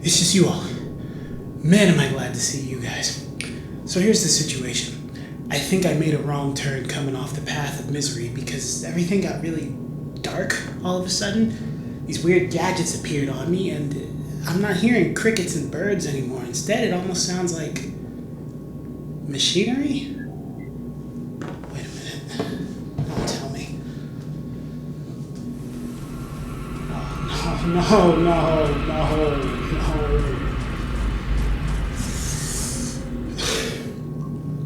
It's just you all. Man, am I glad to see you guys. So here's the situation. I think I made a wrong turn coming off the path of misery because everything got really dark all of a sudden. These weird gadgets appeared on me and I'm not hearing crickets and birds anymore. Instead, it almost sounds like machinery? Wait a minute. Don't tell me. Oh, no.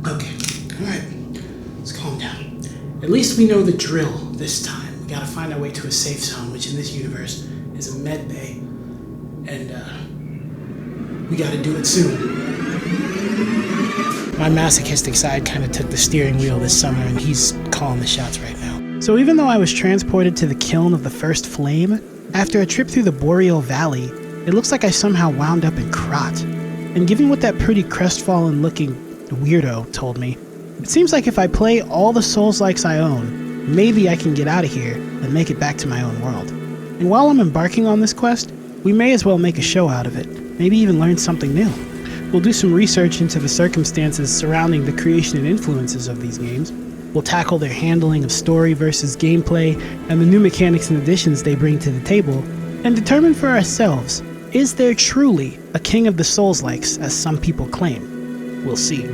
Okay, alright. Let's calm down. At least we know the drill this time. We gotta find our way to a safe zone, which in this universe is a med bay. And, we gotta do it soon. My masochistic side kind of took the steering wheel this summer, and he's calling the shots right now. So even though I was transported to the kiln of the first flame, after a trip through the Boreal Valley, it looks like I somehow wound up in Krot. And given what that pretty crestfallen-looking weirdo told me, it seems like if I play all the Soulslikes I own, maybe I can get out of here and make it back to my own world. And while I'm embarking on this quest, we may as well make a show out of it, maybe even learn something new. We'll do some research into the circumstances surrounding the creation and influences of these games. We'll tackle their handling of story versus gameplay and the new mechanics and additions they bring to the table, and determine for ourselves, is there truly a king of the Soulslikes as some people claim? We'll see.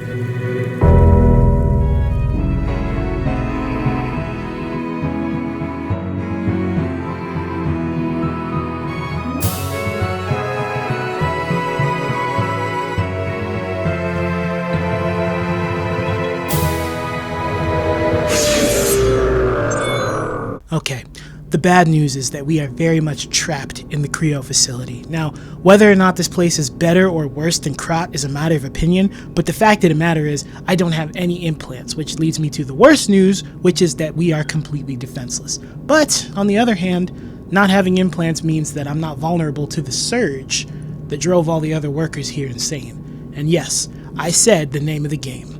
Okay, the bad news is that we are very much trapped in the CREO facility. Now, whether or not this place is better or worse than Krot is a matter of opinion, but the fact of the matter is I don't have any implants, which leads me to the worst news, which is that we are completely defenseless. But, on the other hand, not having implants means that I'm not vulnerable to the surge that drove all the other workers here insane. And yes, I said the name of the game.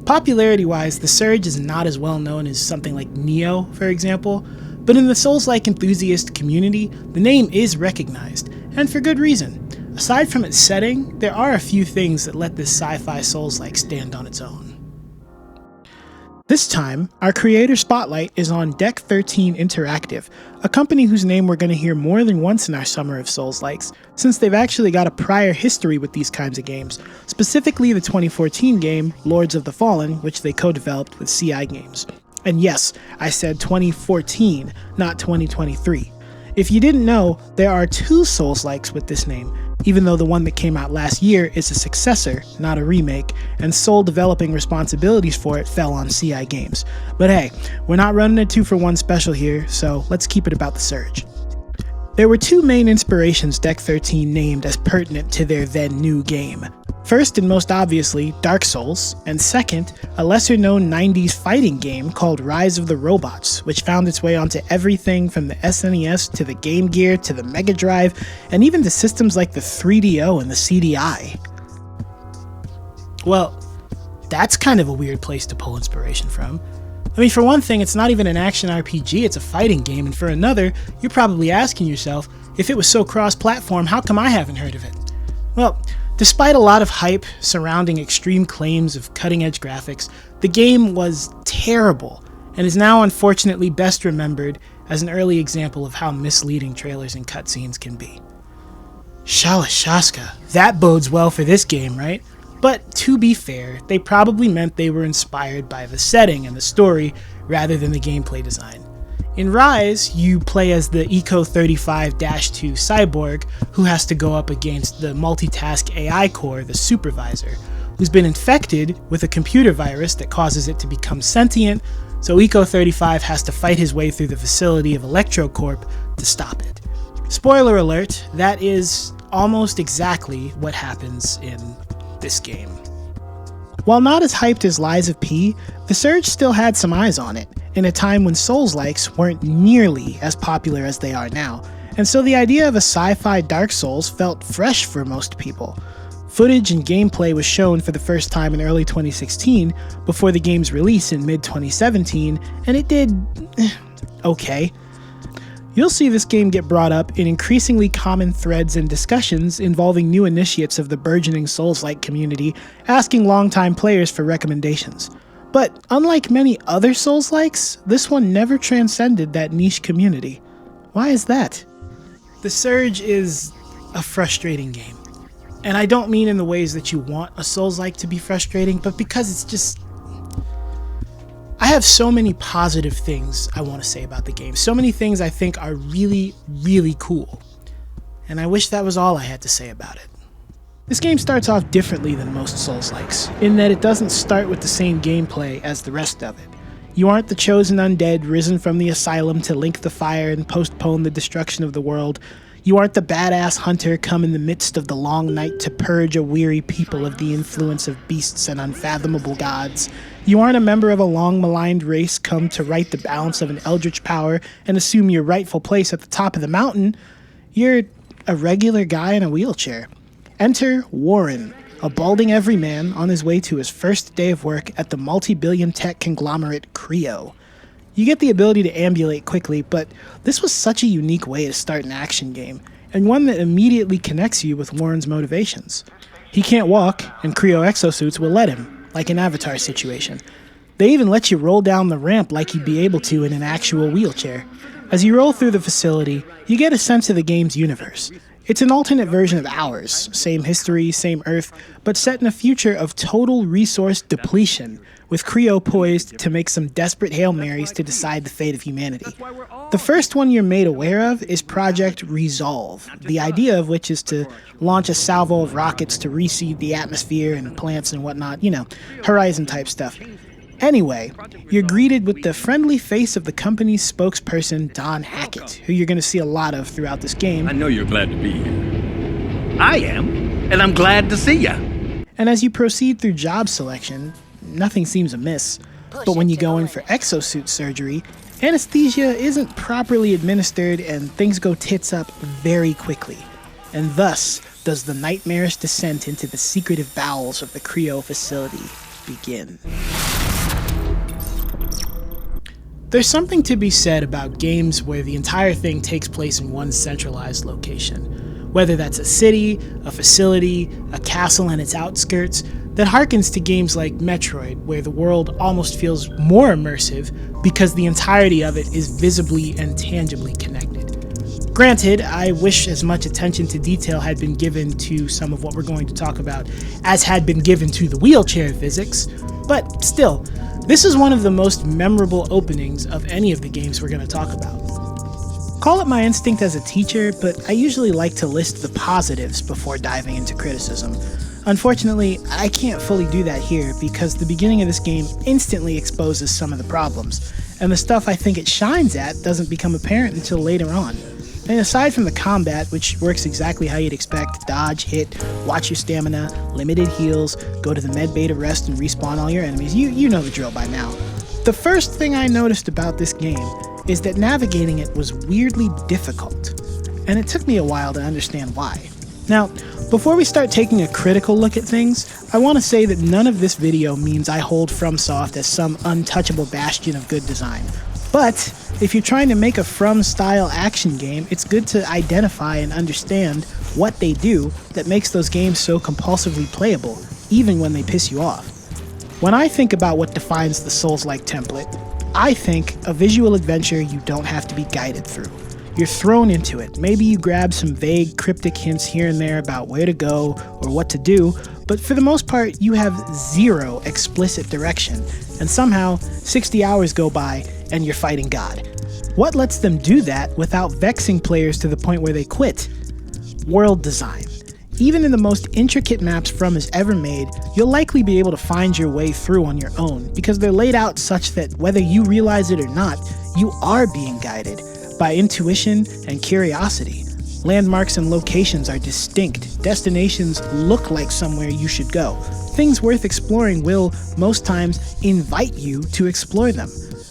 Popularity-wise, the surge is not as well known as something like Neo, for example, but in the Souls-like enthusiast community, the name is recognized, and for good reason. Aside from its setting, there are a few things that let this sci-fi Souls-like stand on its own. This time, our creator spotlight is on Deck 13 Interactive, a company whose name we're going to hear more than once in our summer of Soulslikes, since they've actually got a prior history with these kinds of games, specifically the 2014 game, Lords of the Fallen, which they co-developed with CI Games. And yes, I said 2014, not 2023. If you didn't know, there are two Soulslikes with this name, even though the one that came out last year is a successor, not a remake, and sole developing responsibilities for it fell on CI Games. But hey, we're not running a 2-for-1 special here, so let's keep it about the surge. There were two main inspirations Deck 13 named as pertinent to their then new game. First and most obviously, Dark Souls, and second, a lesser-known 90s fighting game called Rise of the Robots, which found its way onto everything from the SNES to the Game Gear to the Mega Drive, and even to systems like the 3DO and the CDI. Well, that's kind of a weird place to pull inspiration from. I mean, for one thing, it's not even an action RPG, it's a fighting game, and for another, you're probably asking yourself, if it was so cross-platform, how come I haven't heard of it? Well, despite a lot of hype surrounding extreme claims of cutting-edge graphics, the game was terrible, and is now unfortunately best remembered as an early example of how misleading trailers and cutscenes can be. Shalashaska, that bodes well for this game, right? But to be fair, they probably meant they were inspired by the setting and the story rather than the gameplay design. In Rise, you play as the Eco-35-2 cyborg who has to go up against the multitask AI core, the Supervisor, who's been infected with a computer virus that causes it to become sentient, so Eco-35 has to fight his way through the facility of ElectroCorp to stop it. Spoiler alert, that is almost exactly what happens in this game. While not as hyped as Lies of P, the Surge still had some eyes on it, in a time when Soulslikes weren't nearly as popular as they are now, and so the idea of a sci-fi Dark Souls felt fresh for most people. Footage and gameplay was shown for the first time in early 2016, before the game's release in mid-2017, and it did okay. You'll see this game get brought up in increasingly common threads and discussions involving new initiates of the burgeoning Soulslike community asking longtime players for recommendations. But unlike many other Soulslikes, this one never transcended that niche community. Why is that? The Surge is a frustrating game. And I don't mean in the ways that you want a Soulslike to be frustrating, but because it's just... I have so many positive things I want to say about the game. So many things I think are really, really cool. And I wish that was all I had to say about it. This game starts off differently than most Soulslikes, in that it doesn't start with the same gameplay as the rest of it. You aren't the chosen undead risen from the asylum to link the fire and postpone the destruction of the world. You aren't the badass hunter come in the midst of the long night to purge a weary people of the influence of beasts and unfathomable gods. You aren't a member of a long-maligned race come to right the balance of an eldritch power and assume your rightful place at the top of the mountain. You're a regular guy in a wheelchair. Enter Warren, a balding everyman on his way to his first day of work at the multi-billion tech conglomerate CREO. You get the ability to ambulate quickly, but this was such a unique way to start an action game, and one that immediately connects you with Warren's motivations. He can't walk, and CREO exosuits will let him, like an Avatar situation. They even let you roll down the ramp like you'd be able to in an actual wheelchair. As you roll through the facility, you get a sense of the game's universe. It's an alternate version of ours, same history, same Earth, but set in a future of total resource depletion, with CREO poised to make some desperate Hail Marys to decide the fate of humanity. The first one you're made aware of is Project Resolve, the idea of which is to launch a salvo of rockets to reseed the atmosphere and plants and whatnot, Horizon type stuff. Anyway, you're greeted with the friendly face of the company's spokesperson, Don Hackett, who you're going to see a lot of throughout this game. I know you're glad to be here. I am, and I'm glad to see ya. And as you proceed through job selection, nothing seems amiss. But when you go in for exosuit surgery, anesthesia isn't properly administered and things go tits up very quickly. And thus does the nightmarish descent into the secretive bowels of the CREO facility begin. There's something to be said about games where the entire thing takes place in one centralized location. Whether that's a city, a facility, a castle and its outskirts, that harkens to games like Metroid, where the world almost feels more immersive because the entirety of it is visibly and tangibly connected. Granted, I wish as much attention to detail had been given to some of what we're going to talk about as had been given to the wheelchair physics, but still, this is one of the most memorable openings of any of the games we're going to talk about. Call it my instinct as a teacher, but I usually like to list the positives before diving into criticism. Unfortunately, I can't fully do that here because the beginning of this game instantly exposes some of the problems, and the stuff I think it shines at doesn't become apparent until later on. And aside from the combat, which works exactly how you'd expect, dodge, hit, watch your stamina, limited heals, go to the med bay to rest and respawn all your enemies, you know the drill by now. The first thing I noticed about this game is that navigating it was weirdly difficult, and it took me a while to understand why. Now, before we start taking a critical look at things, I want to say that none of this video means I hold FromSoft as some untouchable bastion of good design. But if you're trying to make a From-style action game, it's good to identify and understand what they do that makes those games so compulsively playable, even when they piss you off. When I think about what defines the Souls-like template, I think a visual adventure you don't have to be guided through. You're thrown into it. Maybe you grab some vague, cryptic hints here and there about where to go or what to do, but for the most part, you have zero explicit direction, and somehow 60 hours go by and you're fighting God. What lets them do that without vexing players to the point where they quit? World design. Even in the most intricate maps From has ever made, you'll likely be able to find your way through on your own, because they're laid out such that whether you realize it or not, you are being guided by intuition and curiosity. Landmarks and locations are distinct. Destinations look like somewhere you should go. Things worth exploring will, most times, invite you to explore them.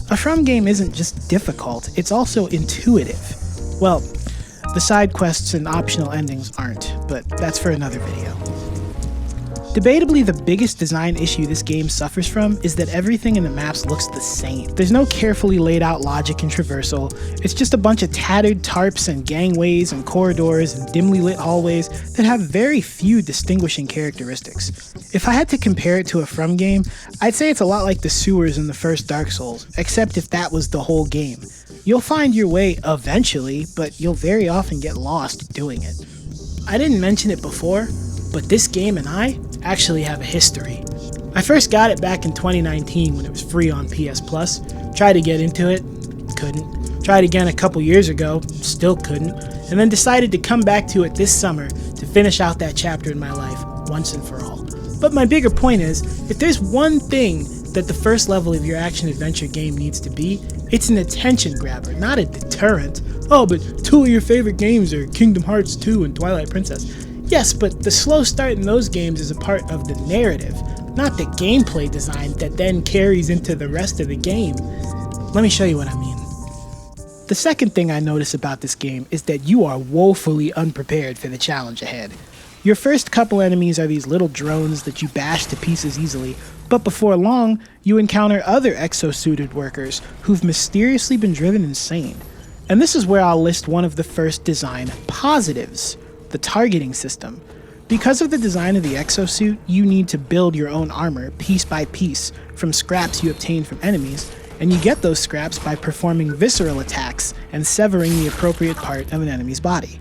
A From game isn't just difficult, it's also intuitive. Well, the side quests and optional endings aren't, but that's for another video. Debatably, the biggest design issue this game suffers from is that everything in the maps looks the same. There's no carefully laid out logic and traversal, it's just a bunch of tattered tarps and gangways and corridors and dimly lit hallways that have very few distinguishing characteristics. If I had to compare it to a From game, I'd say it's a lot like the sewers in the first Dark Souls, except if that was the whole game. You'll find your way eventually, but you'll very often get lost doing it. I didn't mention it before, but this game and I actually have a history. I first got it back in 2019 when it was free on PS Plus. Tried to get into it, couldn't. Tried again a couple years ago, still couldn't. And then decided to come back to it this summer to finish out that chapter in my life once and for all. But my bigger point is, if there's one thing that the first level of your action-adventure game needs to be, it's an attention grabber, not a deterrent. Oh, but two of your favorite games are Kingdom Hearts 2 and Twilight Princess. Yes, but the slow start in those games is a part of the narrative, not the gameplay design that then carries into the rest of the game. Let me show you what I mean. The second thing I notice about this game is that you are woefully unprepared for the challenge ahead. Your first couple enemies are these little drones that you bash to pieces easily, but before long, you encounter other exosuited workers who've mysteriously been driven insane. And this is where I'll list one of the first design positives: the targeting system. Because of the design of the exosuit, you need to build your own armor piece by piece from scraps you obtain from enemies, and you get those scraps by performing visceral attacks and severing the appropriate part of an enemy's body.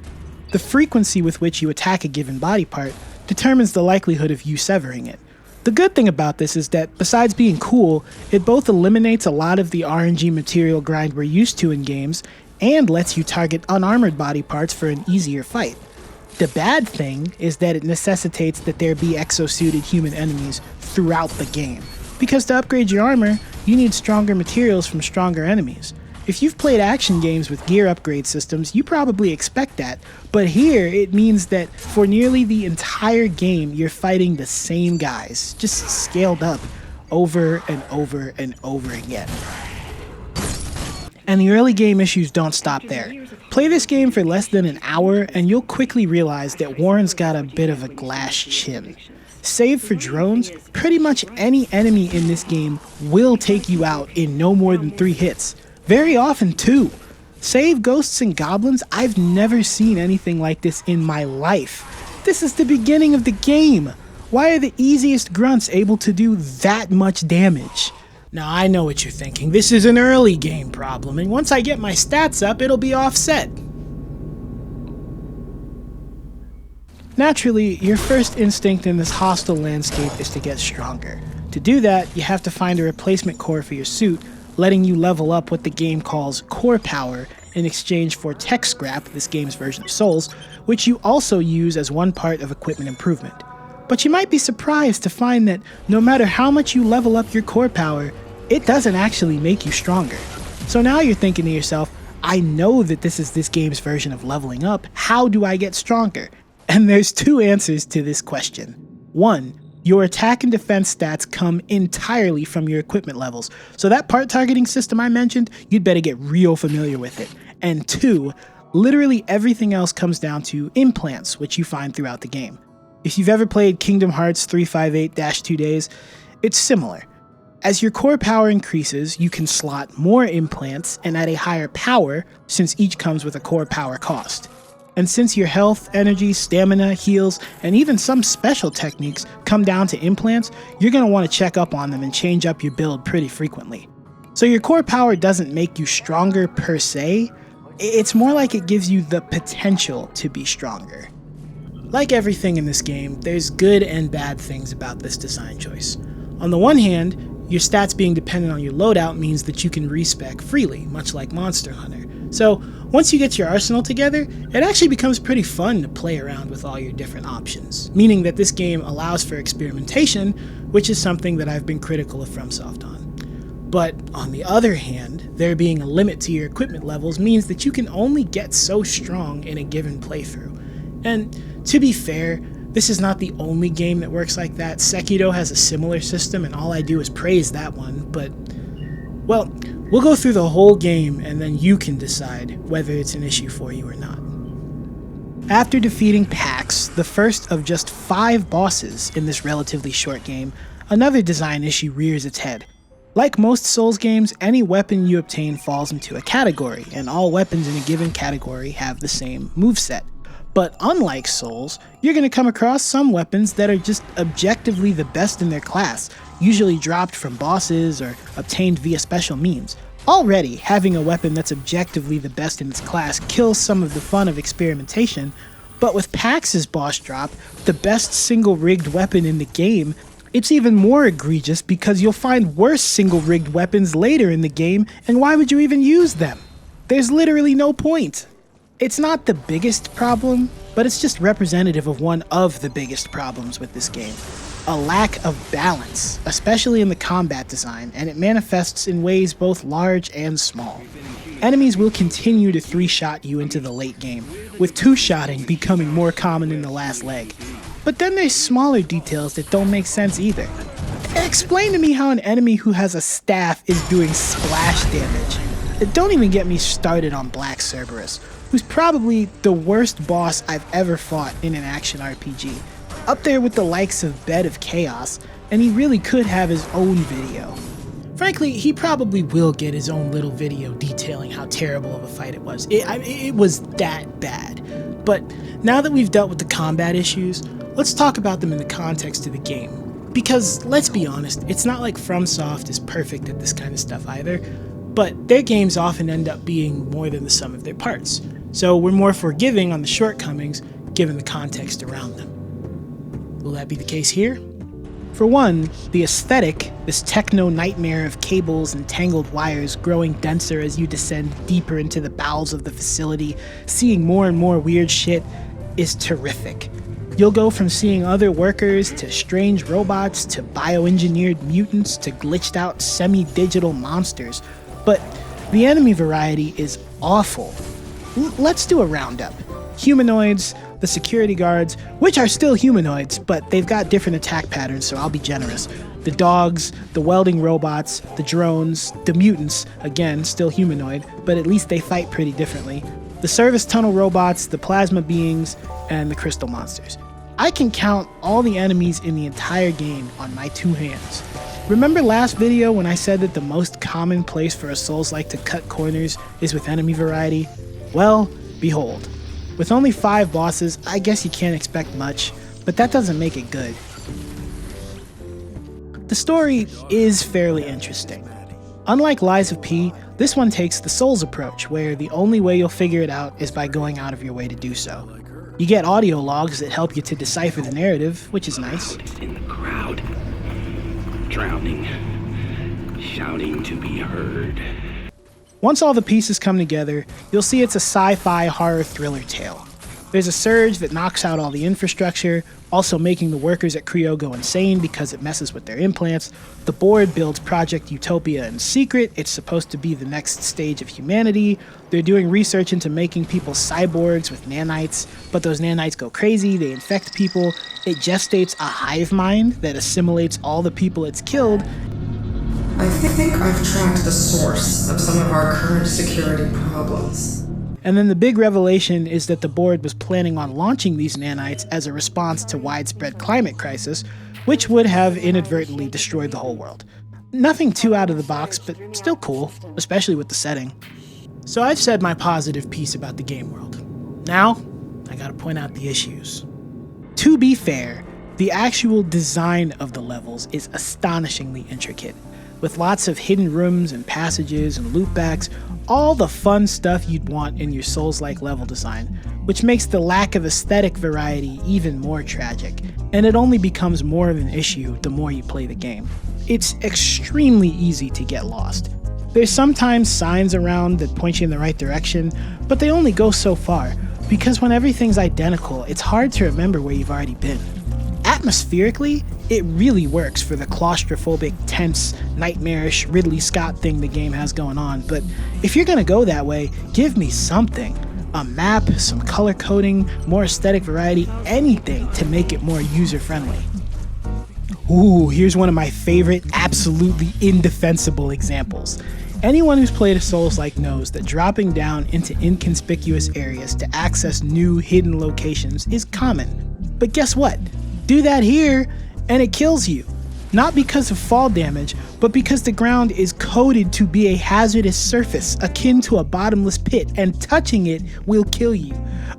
The frequency with which you attack a given body part determines the likelihood of you severing it. The good thing about this is that, besides being cool, it both eliminates a lot of the RNG material grind we're used to in games and lets you target unarmored body parts for an easier fight. The bad thing is that it necessitates that there be exosuited human enemies throughout the game, because to upgrade your armor, you need stronger materials from stronger enemies. If you've played action games with gear upgrade systems, you probably expect that, but here it means that for nearly the entire game you're fighting the same guys, just scaled up over and over and over again. And the early game issues don't stop there. Play this game for less than an hour and you'll quickly realize that Warren's got a bit of a glass chin. Save for drones, pretty much any enemy in this game will take you out in no more than 3 hits. Very often 2. Save ghosts and goblins, I've never seen anything like this in my life. This is the beginning of the game. Why are the easiest grunts able to do that much damage? Now I know what you're thinking, this is an early game problem, and once I get my stats up, it'll be offset. Naturally, your first instinct in this hostile landscape is to get stronger. To do that, you have to find a replacement core for your suit, letting you level up what the game calls core power in exchange for tech scrap, this game's version of Souls, which you also use as one part of equipment improvement. But you might be surprised to find that no matter how much you level up your core power, it doesn't actually make you stronger. So now you're thinking to yourself, I know that this is this game's version of leveling up, how do I get stronger? And there's 2 answers to this question. 1, your attack and defense stats come entirely from your equipment levels, so that part targeting system I mentioned, you'd better get real familiar with it. And 2, literally everything else comes down to implants, which you find throughout the game. If you've ever played Kingdom Hearts 358-2 Days, it's similar. As your core power increases, you can slot more implants and at a higher power, since each comes with a core power cost. And since your health, energy, stamina, heals, and even some special techniques come down to implants, you're going to want to check up on them and change up your build pretty frequently. So your core power doesn't make you stronger per se, it's more like it gives you the potential to be stronger. Like everything in this game, there's good and bad things about this design choice. On the one hand, your stats being dependent on your loadout means that you can respec freely, much like Monster Hunter. So once you get your arsenal together, it actually becomes pretty fun to play around with all your different options, meaning that this game allows for experimentation, which is something that I've been critical of FromSoft on. But on the other hand, there being a limit to your equipment levels means that you can only get so strong in a given playthrough. And to be fair, this is not the only game that works like that. Sekiro has a similar system and all I do is praise that one, but, well, we'll go through the whole game and then you can decide whether it's an issue for you or not. After defeating Pax, the first of just 5 bosses in this relatively short game, another design issue rears its head. Like most Souls games, any weapon you obtain falls into a category, and all weapons in a given category have the same moveset. But unlike Souls, you're going to come across some weapons that are just objectively the best in their class, usually dropped from bosses or obtained via special means. Already, having a weapon that's objectively the best in its class kills some of the fun of experimentation, but with Pax's boss drop, the best single-rigged weapon in the game, it's even more egregious because you'll find worse single-rigged weapons later in the game, and why would you even use them? There's literally no point. It's not the biggest problem, but it's just representative of one of the biggest problems with this game. A lack of balance, especially in the combat design, and it manifests in ways both large and small. Enemies will continue to 3-shot you into the late game, with 2-shotting becoming more common in the last leg. But then there's smaller details that don't make sense either. Explain to me how an enemy who has a staff is doing splash damage. Don't even get me started on Black Cerberus, who's probably the worst boss I've ever fought in an action RPG. Up there with the likes of Bed of Chaos, and he really could have his own video. Frankly, he probably will get his own little video detailing how terrible of a fight it was. It was that bad. But now that we've dealt with the combat issues, let's talk about them in the context of the game. Because, let's be honest, it's not like FromSoft is perfect at this kind of stuff either, but their games often end up being more than the sum of their parts. So we're more forgiving on the shortcomings, given the context around them. Will that be the case here? For one, the aesthetic, this techno nightmare of cables and tangled wires growing denser as you descend deeper into the bowels of the facility, seeing more and more weird shit, is terrific. You'll go from seeing other workers to strange robots to bioengineered mutants to glitched out semi-digital monsters, but the enemy variety is awful. Let's do a roundup. Humanoids, the security guards, which are still humanoids, but they've got different attack patterns, so I'll be generous. The dogs, the welding robots, the drones, the mutants, again, still humanoid, but at least they fight pretty differently. The service tunnel robots, the plasma beings, and the crystal monsters. I can count all the enemies in the entire game on my 2 hands. Remember last video when I said that the most common place for a Souls-like to cut corners is with enemy variety? Well, behold. With only 5 bosses, I guess you can't expect much, but that doesn't make it good. The story is fairly interesting. Unlike Lies of P, this one takes the Souls approach, where the only way you'll figure it out is by going out of your way to do so. You get audio logs that help you to decipher the narrative, which is nice. In the crowd, drowning, shouting to be heard. Once all the pieces come together, you'll see it's a sci-fi horror thriller tale. There's a surge that knocks out all the infrastructure, also making the workers at CREO go insane because it messes with their implants. The board builds Project Utopia in secret. It's supposed to be the next stage of humanity. They're doing research into making people cyborgs with nanites, but those nanites go crazy, they infect people. It gestates a hive mind that assimilates all the people it's killed. I think I've tracked the source of some of our current security problems. And then the big revelation is that the board was planning on launching these nanites as a response to widespread climate crisis, which would have inadvertently destroyed the whole world. Nothing too out of the box, but still cool, especially with the setting. So I've said my positive piece about the game world. Now, I gotta point out the issues. To be fair, the actual design of the levels is astonishingly intricate, with lots of hidden rooms and passages and loopbacks, all the fun stuff you'd want in your Souls-like level design, which makes the lack of aesthetic variety even more tragic, and it only becomes more of an issue the more you play the game. It's extremely easy to get lost. There's sometimes signs around that point you in the right direction, but they only go so far, because when everything's identical, it's hard to remember where you've already been. Atmospherically, it really works for the claustrophobic, tense, nightmarish Ridley Scott thing the game has going on, but if you're gonna go that way, give me something. A map, some color coding, more aesthetic variety, anything to make it more user-friendly. Ooh, here's one of my favorite, absolutely indefensible examples. Anyone who's played a Souls-like knows that dropping down into inconspicuous areas to access new hidden locations is common. But guess what? Do that here, and it kills you. Not because of fall damage, but because the ground is coded to be a hazardous surface akin to a bottomless pit, and touching it will kill you.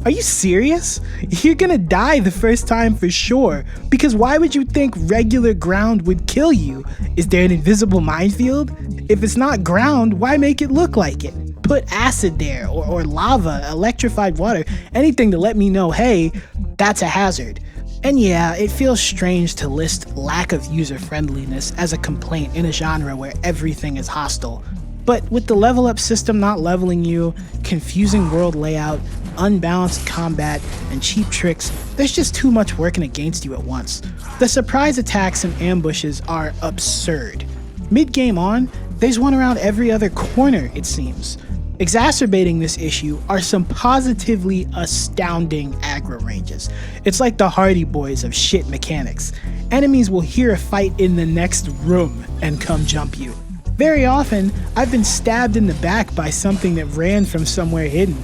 Are you serious? You're gonna die the first time for sure, because why would you think regular ground would kill you? Is there an invisible minefield? If it's not ground, why make it look like it? Put acid there, or lava, electrified water, anything to let me know, hey, that's a hazard. And yeah, it feels strange to list lack of user-friendliness as a complaint in a genre where everything is hostile. But with the level up system not leveling you, confusing world layout, unbalanced combat, and cheap tricks, there's just too much working against you at once. The surprise attacks and ambushes are absurd. Mid-game on, there's one around every other corner, it seems. Exacerbating this issue are some positively astounding aggro ranges. It's like the Hardy Boys of shit mechanics. Enemies will hear a fight in the next room and come jump you. Very often, I've been stabbed in the back by something that ran from somewhere hidden.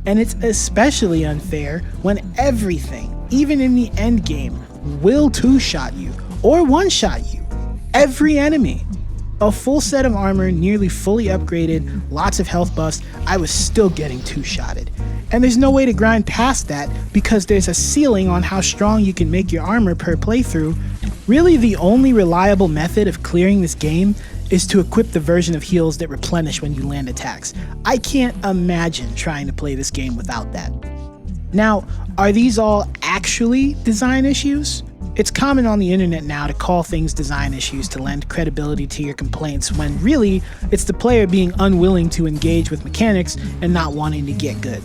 And it's especially unfair when everything, even in the end game, will two-shot you or one-shot you. Every enemy. A full set of armor, nearly fully upgraded, lots of health buffs, I was still getting two-shotted. And there's no way to grind past that because there's a ceiling on how strong you can make your armor per playthrough. Really, the only reliable method of clearing this game is to equip the version of heals that replenish when you land attacks. I can't imagine trying to play this game without that. Now, are these all actually design issues? It's common on the internet now to call things design issues to lend credibility to your complaints when really it's the player being unwilling to engage with mechanics and not wanting to get good.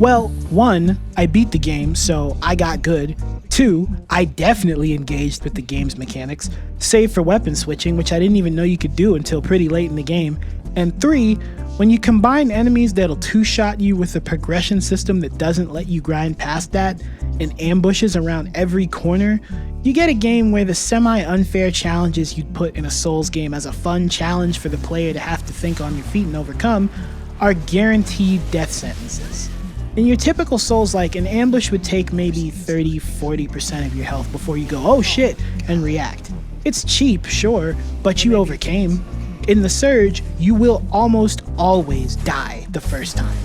Well, 1, I beat the game, so I got good. 2, I definitely engaged with the game's mechanics, save for weapon switching, which I didn't even know you could do until pretty late in the game. And 3, when you combine enemies that'll two-shot you with a progression system that doesn't let you grind past that, and ambushes around every corner, you get a game where the semi-unfair challenges you'd put in a Souls game as a fun challenge for the player to have to think on your feet and overcome are guaranteed death sentences. In your typical Souls-like, an ambush would take maybe 30-40% of your health before you go, oh shit, and react. It's cheap, sure, but you overcame. In the Surge, you will almost always die the first time.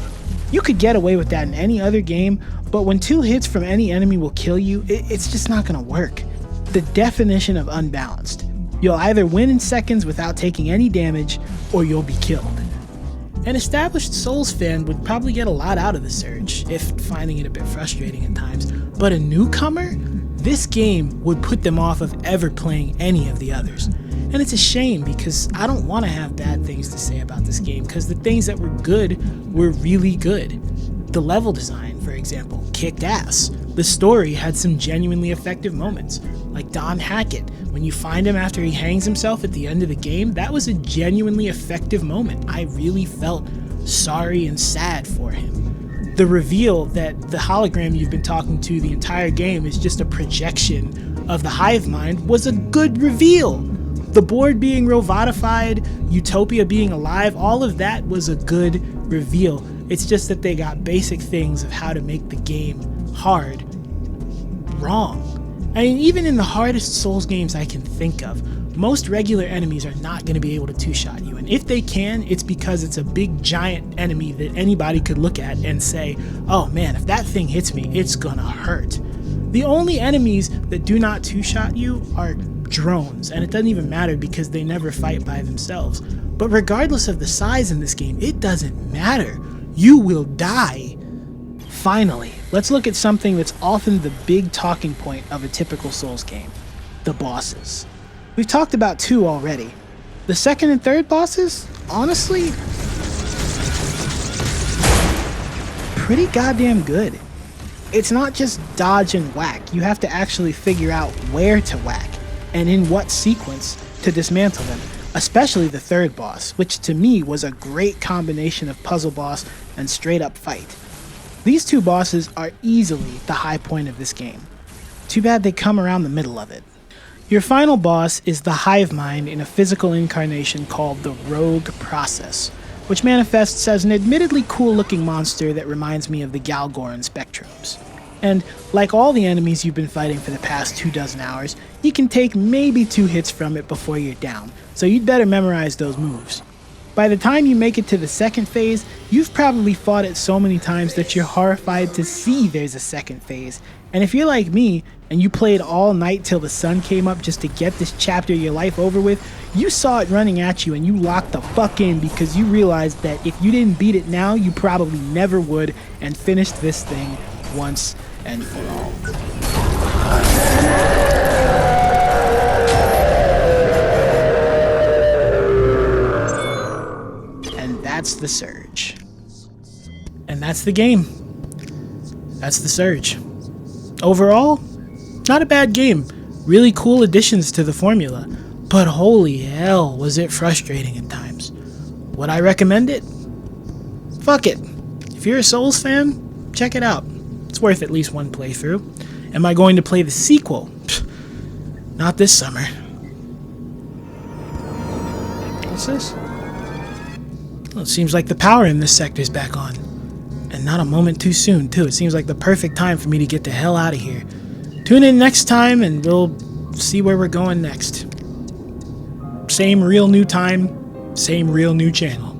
You could get away with that in any other game, but when 2 hits from any enemy will kill you, it's just not gonna work. The definition of unbalanced. You'll either win in seconds without taking any damage, or you'll be killed. An established Souls fan would probably get a lot out of the Surge, if finding it a bit frustrating at times, but a newcomer? This game would put them off of ever playing any of the others. And it's a shame because I don't want to have bad things to say about this game because the things that were good were really good. The level design, for example, kicked ass. The story had some genuinely effective moments, like Don Hackett. When you find him after he hangs himself at the end of the game, that was a genuinely effective moment. I really felt sorry and sad for him. The reveal that the hologram you've been talking to the entire game is just a projection of the hive mind was a good reveal. The board being robotified, Utopia being alive, all of that was a good reveal. It's just that they got basic things of how to make the game hard wrong. I mean, even in the hardest Souls games I can think of, most regular enemies are not going to be able to two-shot you. And if they can, it's because it's a big giant enemy that anybody could look at and say, oh man, if that thing hits me, it's gonna hurt. The only enemies that do not two-shot you are drones, and it doesn't even matter because they never fight by themselves. But regardless of the size in this game, it doesn't matter. You will die. Finally, let's look at something that's often the big talking point of a typical Souls game: the bosses. We've talked about 2 already. The second and third bosses, honestly, pretty goddamn good. It's not just dodge and whack, you have to actually figure out where to whack and in what sequence to dismantle them, especially the third boss, which to me was a great combination of puzzle boss and straight up fight. These 2 bosses are easily the high point of this game. Too bad they come around the middle of it. Your final boss is the hive mind in a physical incarnation called the Rogue Process, which manifests as an admittedly cool-looking monster that reminds me of the Galgoran Spectrums. And like all the enemies you've been fighting for the past 24 hours, you can take maybe 2 hits from it before you're down, so you'd better memorize those moves. By the time you make it to the second phase, you've probably fought it so many times that you're horrified to see there's a second phase. And if you're like me, and you played all night till the sun came up just to get this chapter of your life over with, you saw it running at you and you locked the fuck in because you realized that if you didn't beat it now, you probably never would, and finished this thing once and for all. That's the Surge. And that's the game. That's the Surge. Overall, not a bad game. Really cool additions to the formula. But holy hell, was it frustrating at times. Would I recommend it? Fuck it. If you're a Souls fan, check it out. It's worth at least one playthrough. Am I going to play the sequel? Pfft, not this summer. What's this? Well, it seems like the power in this sector's back on. And not a moment too soon, too. It seems like the perfect time for me to get the hell out of here. Tune in next time and we'll see where we're going next. Same real new time, same real new channel.